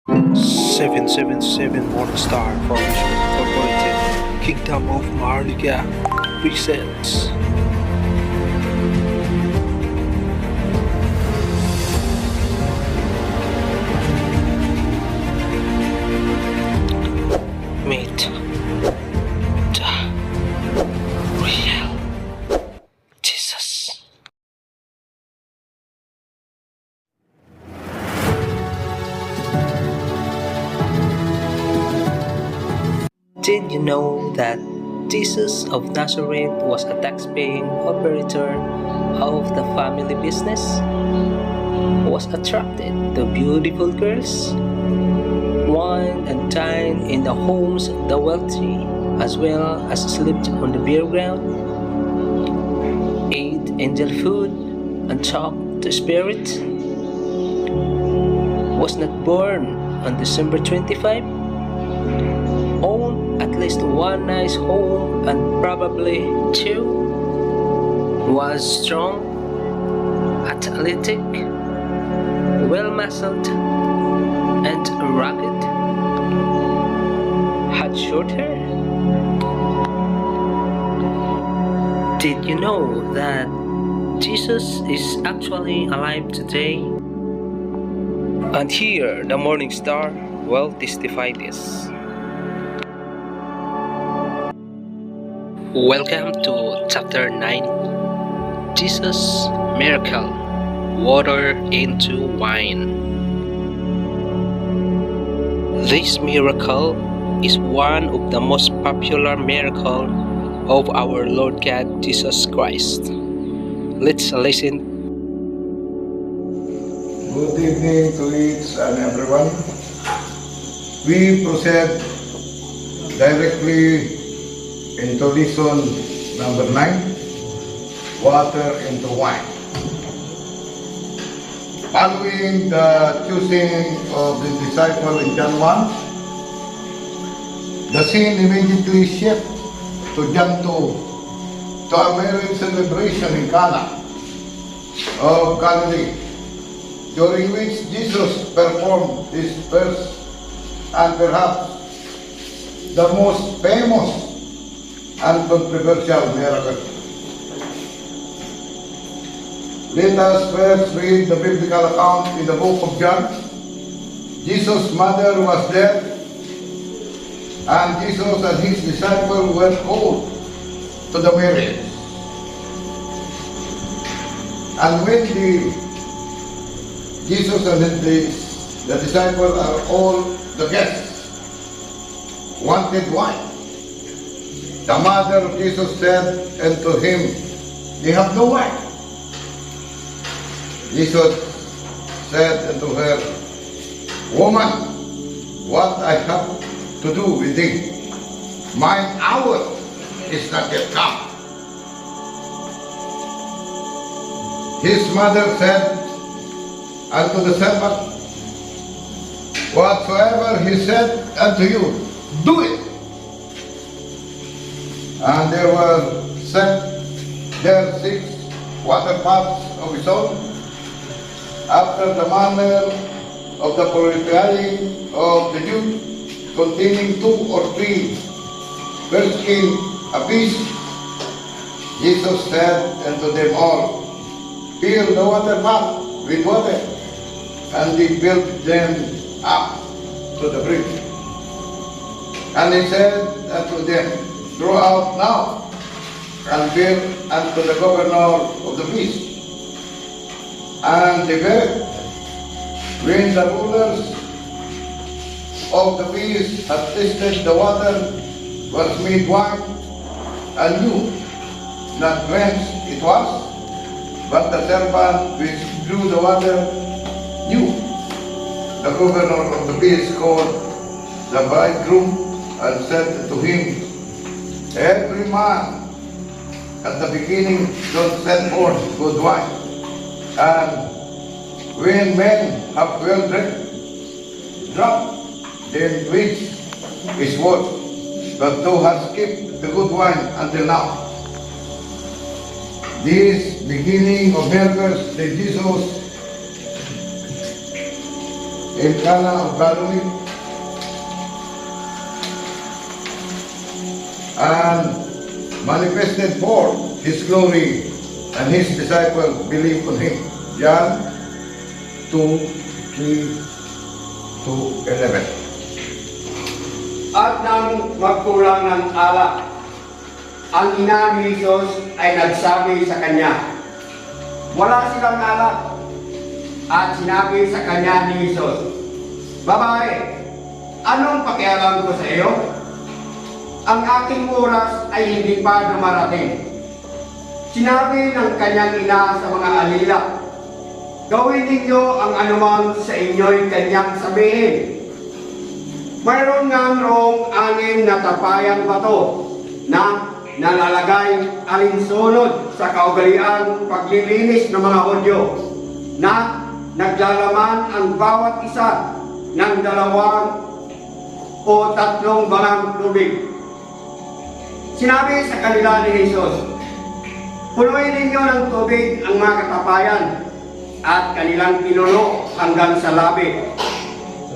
777 Morningstar Formation Incorporated Kingdom of Maharlika presents Meet the Real Jesus. Did you know that Jesus of Nazareth was a tax-paying operator of the family business? Was attracted to beautiful girls, wine and dine in the homes of the wealthy, as well as slept on the bare ground, ate angel food, and talked to spirits? Was not born on December 25? Owned at least one nice home and probably two? Was strong, athletic, well-muscled, and rugged? Had short hair? Did you know that Jesus is actually alive today? And here, the Morning Star will testify this. Welcome to chapter 9, Jesus' Miracle, Water into Wine. This miracle is one of the most popular miracles of our Lord God Jesus Christ. Let's listen. Good evening to each and everyone. We proceed directly into lesson number 9, water into wine. Following the choosing of the disciple in John 1, the scene immediately shifts to John 2, to a marriage celebration in Cana of Galilee, during which Jesus performed his first and perhaps the most famous and controversial miracle. Let us first read the biblical account in the book of John. Jesus' mother was dead, and Jesus and his disciples were called to the marriage. And when Jesus and the disciples are all the guests wanted wine, the mother of Jesus said unto him, "They have no wine." Jesus said unto her, "Woman, what I have to do with thee? Mine hour is not yet come." His mother said unto the servant, "Whatsoever he said unto you, do it." And there were set there 6 water pots of his own, after the manner of the purifying of the Jews, containing 2 or 3 wirskin apiece. Jesus said unto them all, "Fill the water pot with water." And he filled them up to the brim. And he said unto them, "Draw out now, and bear unto the governor of the feast." And they bear. When the rulers of the feast had tasted the water was made wine, and knew not whence it was, but the servant which drew the water knew. The governor of the feast called the bridegroom and said to him, "Every man at the beginning doth set forth good wine, and when men have well drunk, then which is worse? But thou hast kept the good wine until now." This beginning of miracles that Jesus in Cana of Galilee, and manifested forth his glory, and his disciples believed on him. John 2:3-11. At nang magkulang ng alak, ang ina ni Jesus ay nagsabi sa kanya, wala silang alak. At sinabi sa kanya ni Jesus, babae, anong pakialam ko sa iyo? Ang aking oras ay hindi pa dumarating. Sinabi ng kanyang ina sa mga alila, gawin ninyo ang anuman sa inyo'y kanyang sabihin. Mayroon nga roong 6 na tapayang bato na nalalagay alinsunod sa kaugalian paglilinis ng mga Hudyo na naglalaman ang bawat isa ng 2 o 3 bangang tubig. Sinabi sa kanila ni Jesus, punuin ninyo ng tubig ang mga katapayan, at kanilang pinuno hanggang sa labi.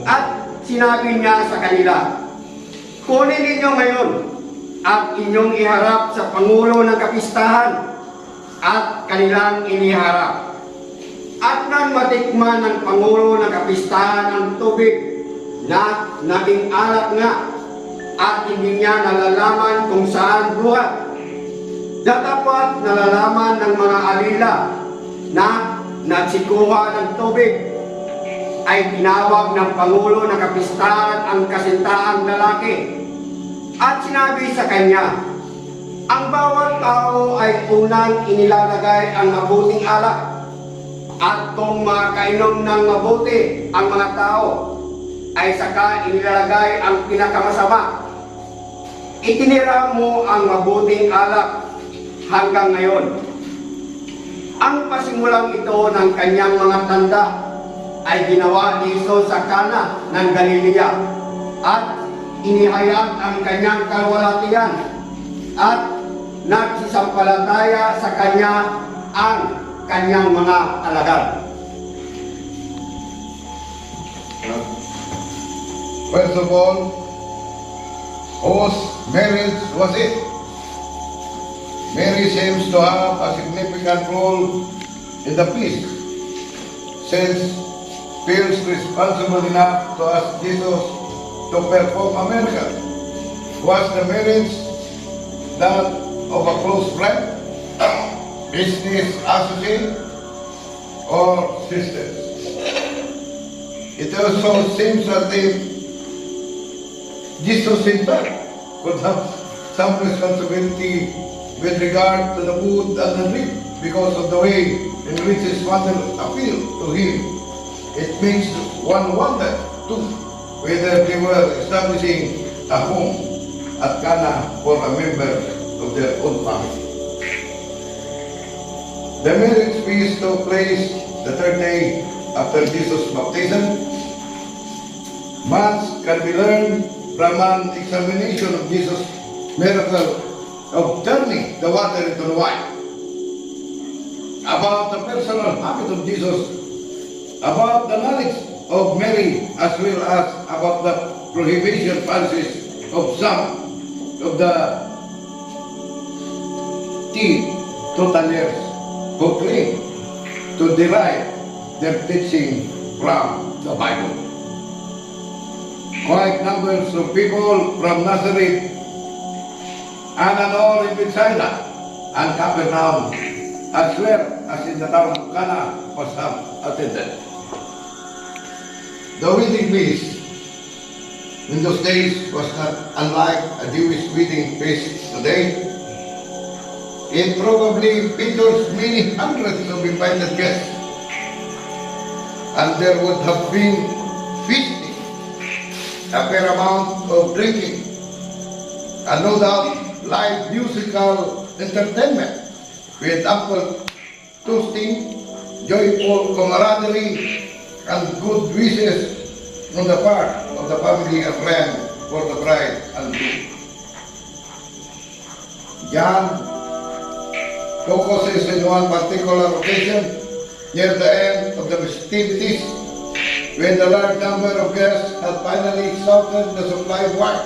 At sinabi niya sa kanila, kunin ninyo ngayon at inyong iharap sa Pangulo ng Kapistahan, at kanilang iniharap. At nang matikman ng Pangulo ng Kapistahan ang tubig na naging alak nga, at hindi niya nalalaman kung saan buhat, datapat nalalaman ng mga alila na nagsikuha ng tubig, ay tinawag ng Pangulo ng Kapistahan ang kasintaang lalaki at sinabi sa kanya, ang bawat tao ay unang inilalagay ang mabuting alak, at kung makainom ng mabuti ang mga tao, ay saka inilalagay ang pinakamasama. Itinira mo ang mabuting alak hanggang ngayon. Ang pasimulang ito ng kanyang mga tanda ay ginawa ni Jesus sa Cana ng Galilea, at inihayag ang kanyang kalwalatian, at nagsisampalataya sa kanya ang kanyang mga alagad. First of all, whose marriage was it? Mary seems to have a significant role in the feast, since feels responsible enough to ask Jesus to perform a miracle. Was the marriage that of a close friend, business associate, or sister? It also seems as if Jesus himself could have some responsibility with regard to the food and the drink because of the way in which his mother appealed to him. It makes one wonder, too, whether they were establishing a home at Cana for a member of their own family. The marriage feast took place the 3rd day after Jesus' baptism. Much can be learned from an examination of Jesus' miracle of turning the water into wine, about the personal habit of Jesus, about the knowledge of Mary, as well as about the prohibition policies of some of the teetotalers who claim to derive their teaching from the Bible. Quite numbers of people from Nazareth and all in Bethsaida and Capernaum, as well as in the town of Cana, must have attended. The wedding feast in those days was not unlike a Jewish wedding feast today. It probably features many hundreds of invited guests, and there would have been feasting, a fair amount of drinking, and no doubt live musical entertainment with ample toasting, joyful camaraderie, and good wishes from the part of the family and friends for the bride and groom. John focuses in one particular occasion near the end of the festivities when the large number of guests had finally exhausted the supply of wine.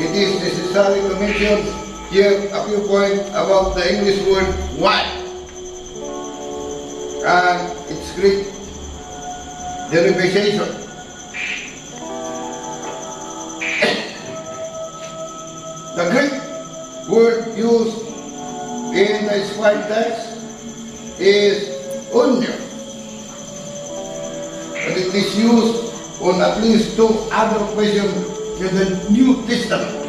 It is necessary to mention here a few points about the English word wine and its Greek derivation. The Greek word used in the scribe text is onion, but it is used on at least two other occasions in the New Testament,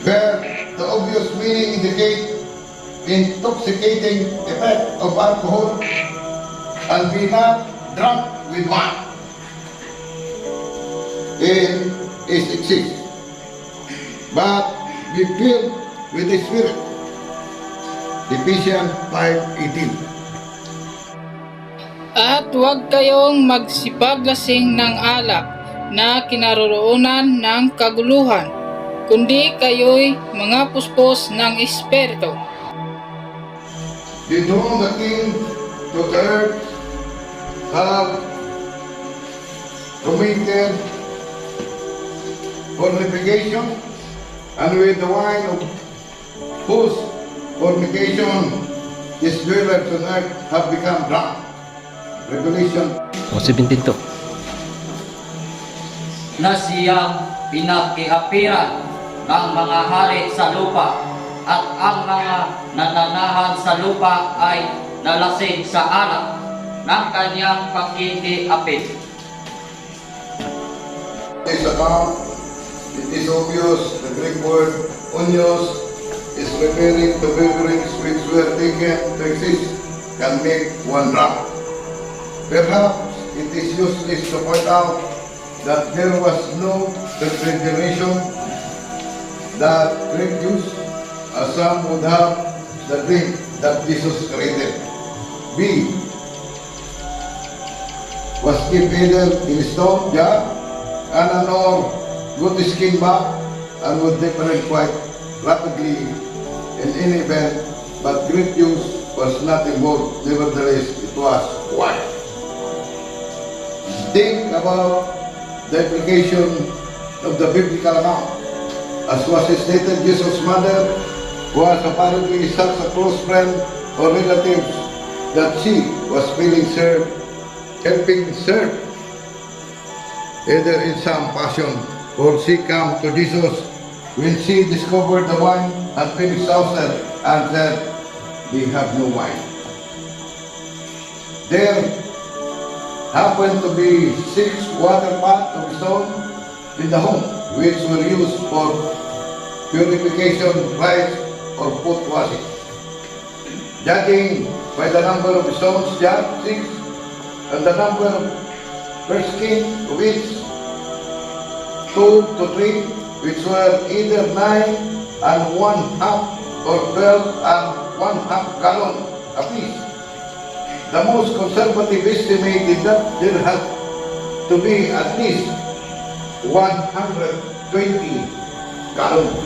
where the obvious meaning indicates intoxicating effect of alcohol and be not drunk with wine. It is exists, but be filled with the Spirit. Ephesians 5:18. At huwag kayong magsipaglasing ng alak na kinaroroonan ng kaguluhan, kundi kayo'y mga puspos ng Espiritu. Did whom the king to the earth have committed fornication, and with the wine of whose fornication his dwellers on earth have become drunk. Revelation. O 17 to. Na siyang pinakiapiran ng mga hari sa lupa, at ang mga nananahan sa lupa ay nalasing sa alak ng kanyang pakikiapid. This account, it is obvious the Greek word onios is referring to beverages which were taken to exist can make one drunk. Perhaps it is useless to point out that there was no refrigeration that grape juice, as some would have the drink that Jesus created. B. Was kept either in stone jar and an or good skin bag and would different quite rapidly in any event, but grape juice was not involved. Nevertheless, it was wine. Think about the implication of the biblical account. As was stated, Jesus' mother was apparently such a close friend or relative that she was helping serve, either in some fashion, or she came to Jesus when she discovered the wine had been exhausted and said, "We have no wine." There happened to be 6 water pots of stone in the home, which were used for purification rites or foot washing. Judging by the number of stones, just 6, and the number per skin, which 2 to 3, which were either 9 and 1/2 or 12 and 1/2 gallon apiece. The most conservative estimated that there had to be at least 120 gallons,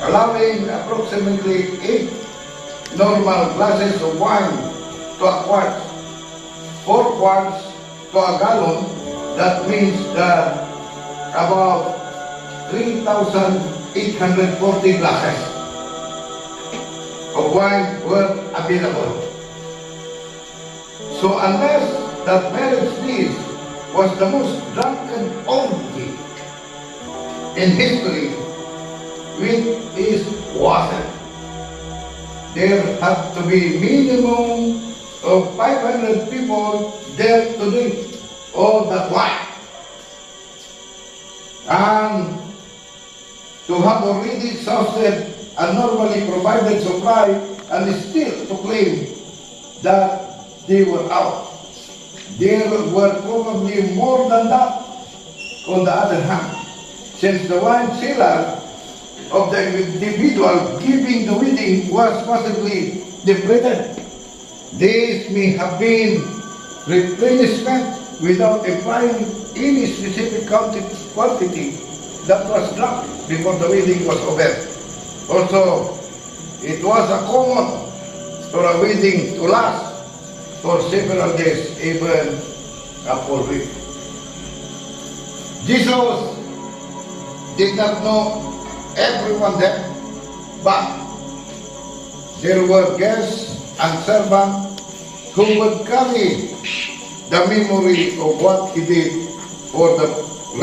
allowing approximately 8 normal glasses of wine to a quart. 4 quarts to a gallon, that means that about 3,840 glasses of wine were available. So unless that marriage feast was the most drunken orgy in history, which is wasn't, there had to be minimum of 500 people there to drink all that wine. And to have already exhausted a normally provided supply and still to claim that they were out. There were probably more than that. On the other hand, since the wine cellar of the individual giving the wedding was possibly depleted, this may have been replenishment without implying any specific quantity that was drunk before the wedding was over. Also, it was a common for a wedding to last for several days, even a full week. Jesus did not know everyone there, but there were guests and servants who would carry the memory of what he did for the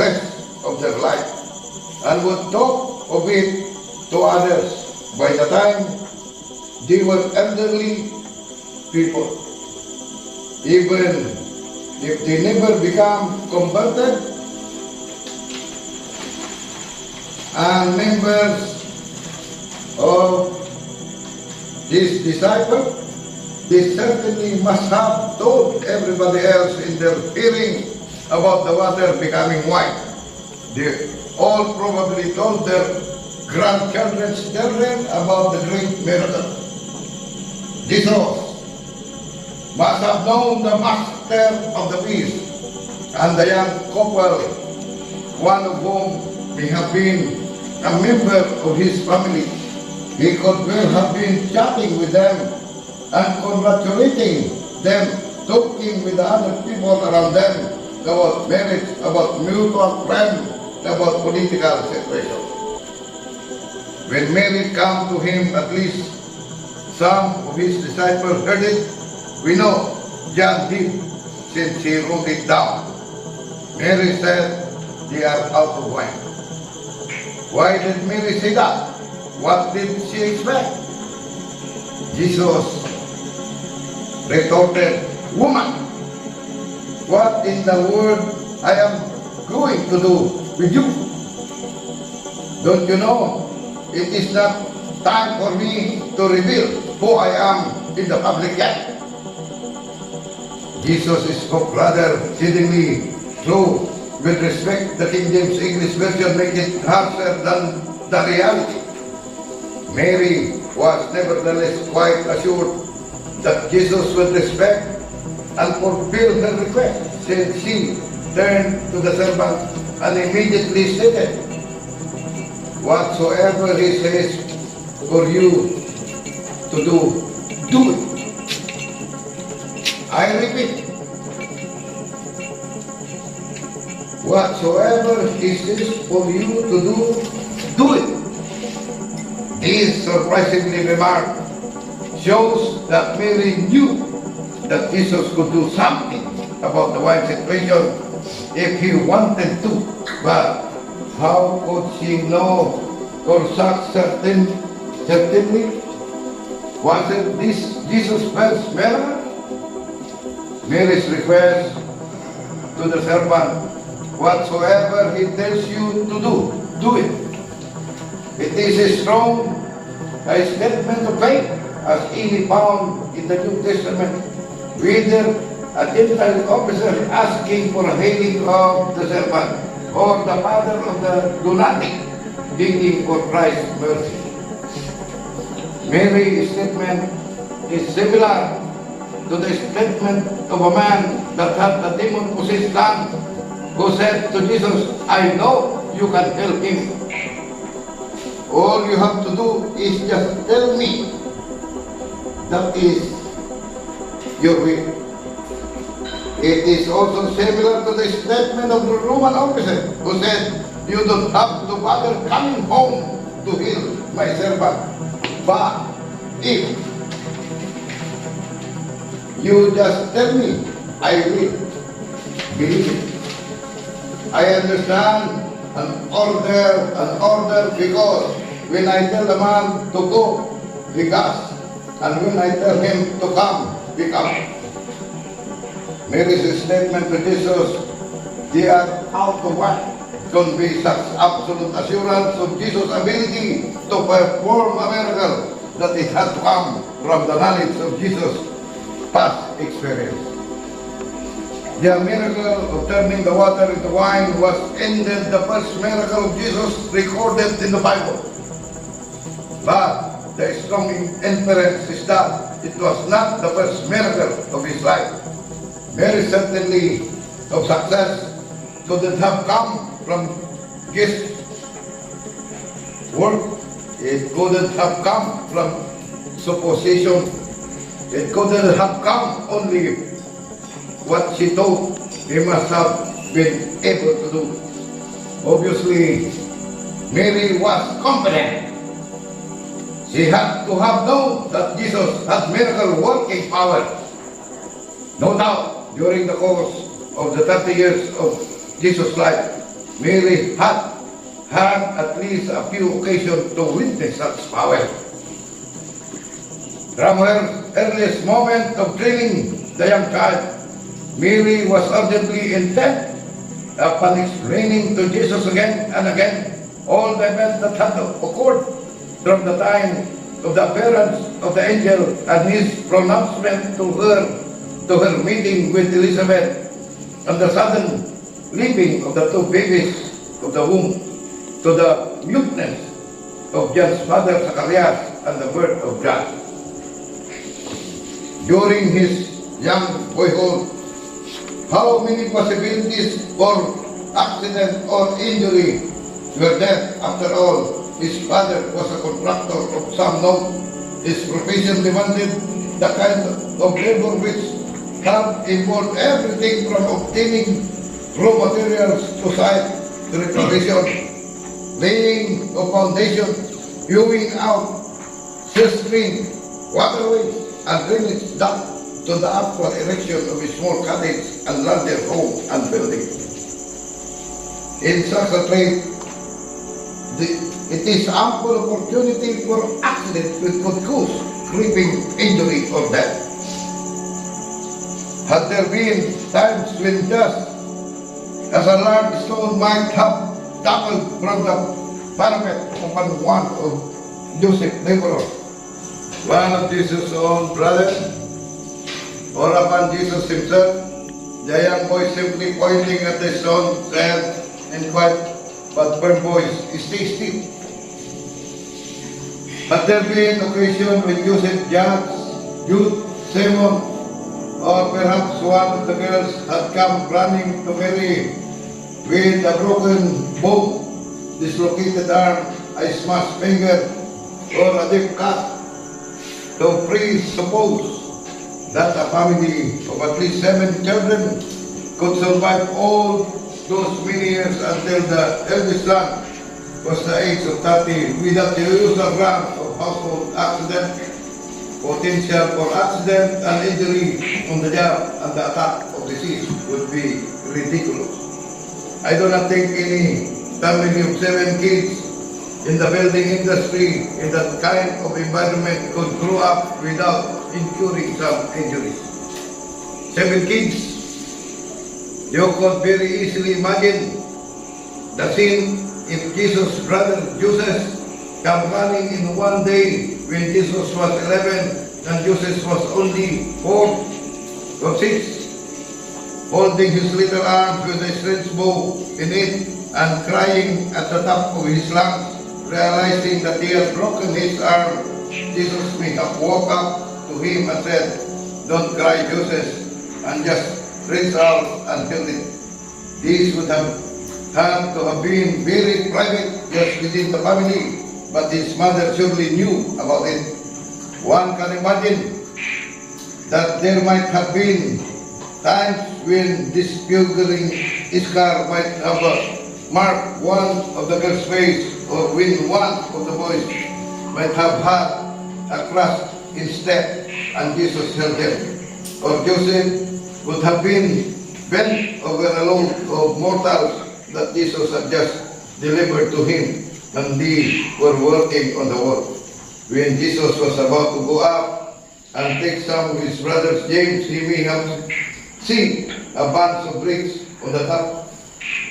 rest of their life and would talk of it to others. By the time they were elderly people, even if they never become converted, and members of his disciples, they certainly must have told everybody else in their hearing about the water becoming wine. They all probably told their grandchildren's children about the great miracle. Jesus must have known the master of the feast and the young couple, one of whom may have been a member of his family. He could well have been chatting with them and congratulating them, talking with the other people around them about marriage, about mutual friends, about political situation. When Mary came to him, at least some of his disciples heard it. We know John did, since he wrote it down. Mary said, "They are out of wine." Why did Mary say that? What did she expect? Jesus retorted, "Woman, what in the world I am going to do with you? Don't you know it is not time for me to reveal who I am in the public yet?" Jesus spoke rather exceedingly true. With respect, the King James English version makes it harsher than the reality. Mary was nevertheless quite assured that Jesus would respect and fulfill her request, since she turned to the servant and immediately stated, "Whatsoever he says for you to do, do it." I repeat, whatsoever he says for you to do it. This surprisingly remark shows that Mary knew that Jesus could do something about the wine situation if he wanted to. But how could she know for such certainly? Wasn't this Jesus' first miracle? Mary's request to the servant, whatsoever he tells you to do it. It is a strong statement of faith, as any found in the New Testament, whether a Gentile officer asking for a healing of the servant, or the father of the lunatic begging for Christ's mercy. Mary's statement is similar to the statement of a man that had a demon-possessed son, who said to Jesus, "I know you can help him. All you have to do is just tell me." That is your will. It is also similar to the statement of the Roman officer who said, "You don't have to bother coming home to heal my servant, but if you just tell me, I will believe it." I understand an order because when I tell the man to go, he goes, and when I tell him to come, he comes. Mary's statement to Jesus, "They are out of wine," conveys such absolute assurance of Jesus' ability to perform a miracle that it had to come from the knowledge of Jesus' past experience. The miracle of turning the water into wine was indeed the first miracle of Jesus recorded in the Bible. But the strong inference is that it was not the first miracle of his life. Very certainly of success couldn't have come from his work. It couldn't have come from supposition. It couldn't have come only what she thought he must have been able to do. Obviously, Mary was confident. She had to have known that Jesus had miracle working power. No doubt, during the course of the 30 years of Jesus' life, Mary had at least a few occasions to witness such power. From her earliest moment of training the young child, Mary was urgently intent upon explaining to Jesus again and again all the events that had occurred from the time of the appearance of the angel and his pronouncement to her meeting with Elizabeth, and the sudden leaping of the two babies of the womb, to the muteness of John's father Zacharias and the birth of John. During his young boyhood, how many possibilities for accident or injury were there? After all, his father was a contractor of some note. His profession demanded the kind of labor which had involved everything from obtaining raw materials to site reparation, laying of foundation, hewing out siltstream, waterways, and drainage duct to the actual erection of a small cottage and larger home and building. In such a trade, it is ample opportunity for accident which could cause creeping injury or death. Had there been times when just as a large stone might have toppled from the parapet upon one of Joseph laborer, one of Jesus' own brothers, or upon Jesus himself, the young boy simply pointing at the stone said in quiet but firm voice, "Stay still." Had there been occasion when Joseph, James, Jude, Simon, or perhaps one of the girls had come running to Mary with a broken bone, dislocated arm, a smashed finger, or a deep cut, to presuppose that a family of at least 7 children could survive all those many years until the eldest son was the age of 30 without the usual run of household accident, potential for accident and injury on the job, and the attack of disease would be ridiculous. I do not think any family of 7 kids in the building industry in that kind of environment could grow up without incurring some injuries. 7 kids. You could very easily imagine the scene if Jesus' brother Joseph come running in one day when Jesus was 11 and Joseph was only 4 or 6, holding his little arms with a strange bow in it and crying at the top of his lungs, realizing that he had broken his arm. Jesus may have walked up to him and said, "Don't cry, Joseph," and just reach out and held it. This would have had to have been very private just within the family, but his mother surely knew about it. One can imagine that there might have been times when this disfiguring scar might have marked one of the girl's face, or when one of the boys might have had a crushed instep and Jesus held him. Or Joseph would have been bent over a load of mortals that Jesus had just delivered to him, and they were working on the wall. When Jesus was about to go up and take some of his brothers James, he may have seen a bunch of bricks on the top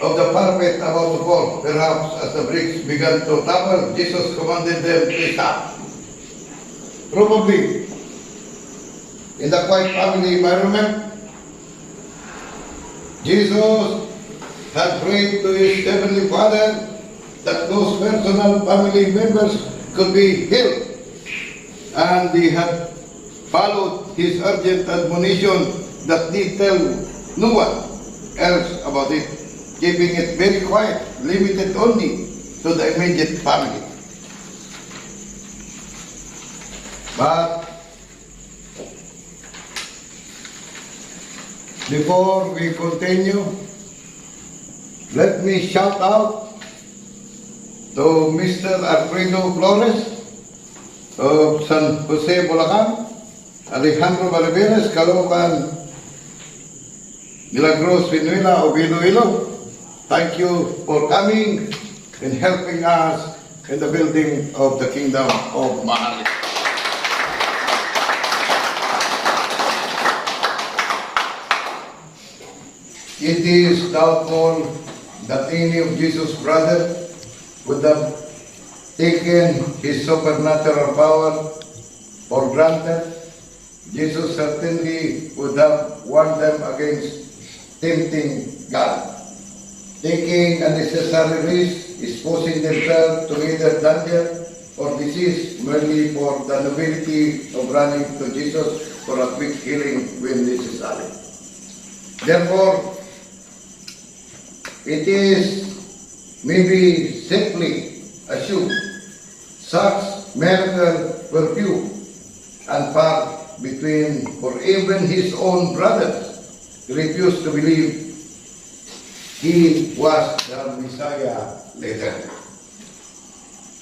of the parapet about to fall. Perhaps as the bricks began to topple, Jesus commanded them to stop. Probably in the quiet family environment, Jesus had prayed to his heavenly Father that those personal family members could be healed, and he had followed his urgent admonition that they tell no one else about it, keeping it very quiet, limited only to the immediate family. But Before we continue, let me shout out to Mr. Alfredo Flores of San Jose, Bulacan, Alejandro Balaveras, Caloocan, Milagros, Vinuela, o Iloilo. Thank you for coming and helping us in the building of the Kingdom of Maharlika. It is doubtful that any of Jesus' brothers would have taken his supernatural power for granted. Jesus certainly would have warned them against tempting God. Taking unnecessary risk, exposing themselves to either danger or disease merely for the nobility of running to Jesus for a quick healing when necessary. Therefore, it is maybe safely assumed such miracles were few and far between, for even his own brothers refused to believe he was the Messiah later.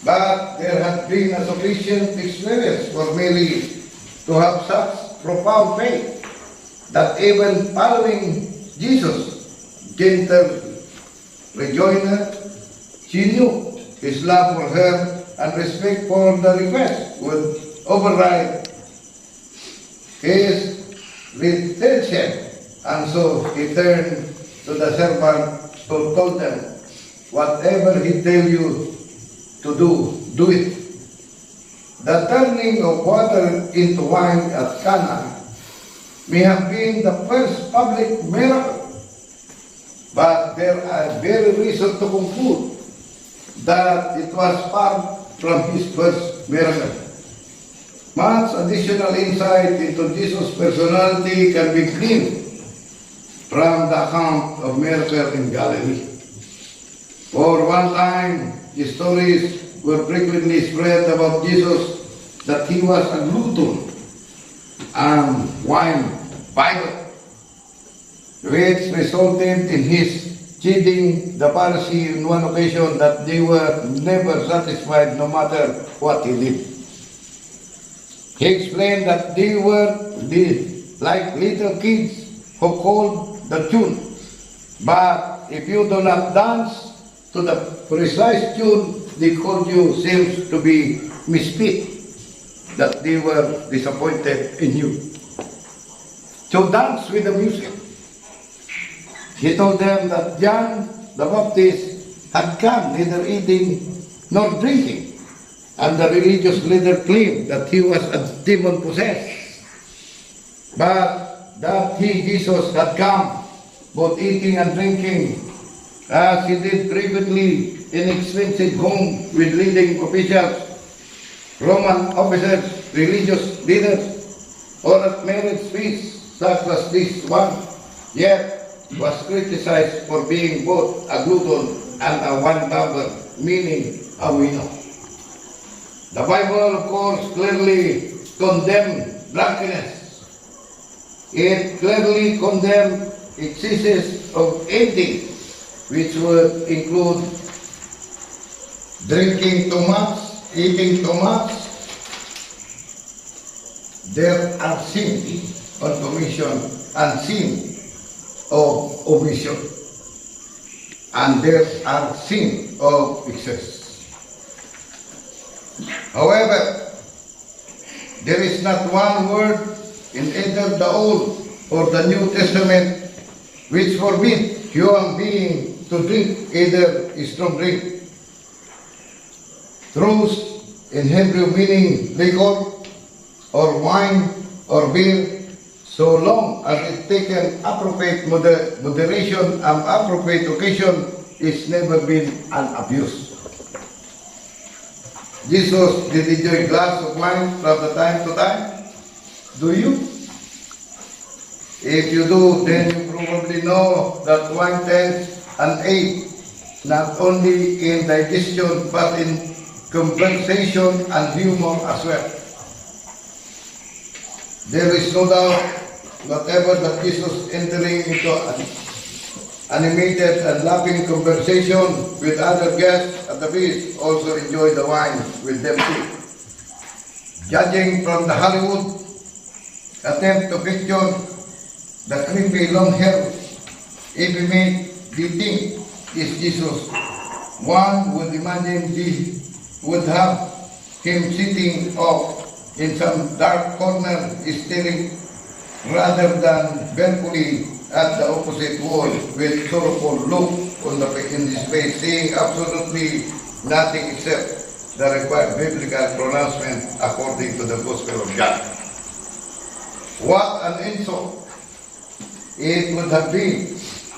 But there had been a sufficient experience for Mary to have such profound faith that even following Jesus' gentle rejoinder, she knew his love for her and respect for the request would override his retention, and so he turned to the servant who told them, "Whatever he tells you to do, do it." The turning of water into wine at Cana may have been the first public miracle, but there are very reason to conclude that it was far from his first miracle. Much additional insight into Jesus' personality can be gleaned from the account of miracle in Galilee. For one time, the stories were frequently spread about Jesus that he was a glutton and wine bibber, which resulted in his chiding the Pharisee on one occasion that they were never satisfied no matter what he did. He explained that they were like little kids who called the tune, but if you do not dance to the precise tune they called, you seems to be misfit, that they were disappointed in you. So dance with the music. He told them that John the Baptist had come neither eating nor drinking, and the religious leader claimed that he was a demon possessed, but that he, Jesus, had come both eating and drinking, as he did frequently in expensive homes with leading officials, Roman officers, religious leaders, or at marriage feasts such as this one, yet was criticized for being both a glutton and a wine-bibber, meaning a winner. The Bible, of course, clearly condemned drunkenness. It clearly condemned excesses of eating, which would include drinking too much, eating too much. There are sins of commission and sin of omission, and there are sin of excess. However, there is not one word in either the Old or the New Testament which forbid human being to drink either strong drink. Truth in Hebrew meaning liquor or wine or beer, so long as it taken appropriate moderation and appropriate occasion, is never been an abuse. Jesus did enjoy a glass of wine from the time to time. Do you? If you do, then you probably know that wine tends and aid not only in digestion but in conversation and humor as well. There is no doubt whatever that Jesus entering into an animated and laughing conversation with other guests at the feast also enjoy the wine with them too. Judging from the Hollywood attempt to picture the creepy long hair, if we may think is Jesus, one would imagine he would have him sitting off in some dark corner staring rather than barefully at the opposite wall with sorrowful look in his face, saying absolutely nothing except the required biblical pronouncement according to the Gospel of John. What an insult it would have been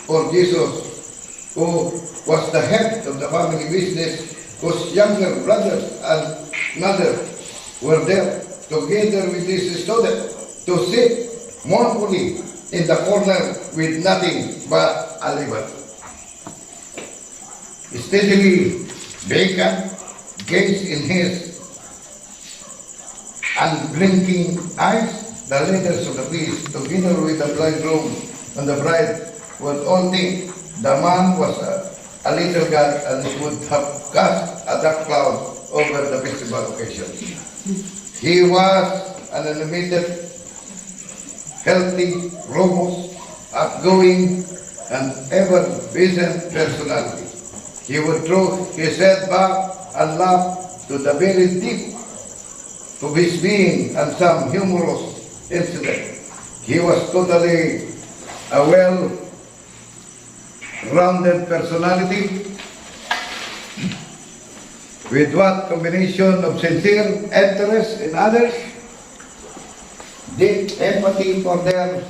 for Jesus, who was the head of the family business, whose younger brothers and mother were there together with his student to sit mournfully in the corner with nothing but a liver. Steadily vacant gaze in his unblinking eyes, the leaders of the feast, together with the bridegroom and the bride, would all think the man was a little god and would have cast a dark cloud over the festival occasion. He was an animated, healthy, robust, outgoing, and ever-present personality. He would throw his head back and laugh to the very deep of his being and some humorous incident. He was totally a well-rounded personality with what combination of sincere interest in others, deep empathy for their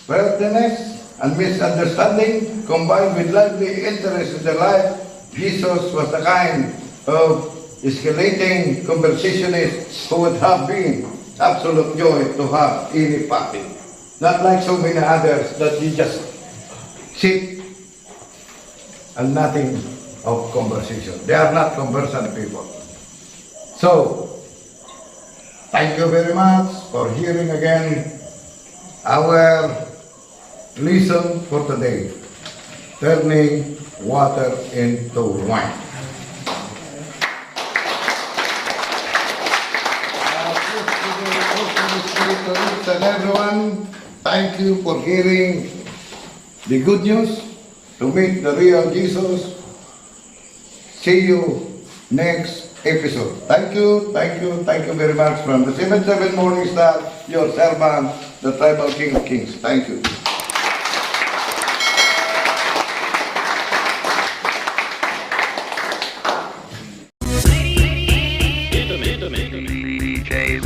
worthiness and misunderstanding, combined with lively interest in their life. Jesus was the kind of escalating conversationist who would have been absolute joy to have any party. Not like so many others that you just sit and nothing of conversation. They are not conversant people. So, thank you very much for hearing again our lesson for today, turning water into wine. And everyone, thank you for hearing the good news to meet the real Jesus. See you next episode. Thank you very much from the 77 Morning Star, your servant, the Tribal King of Kings. Thank you. DJ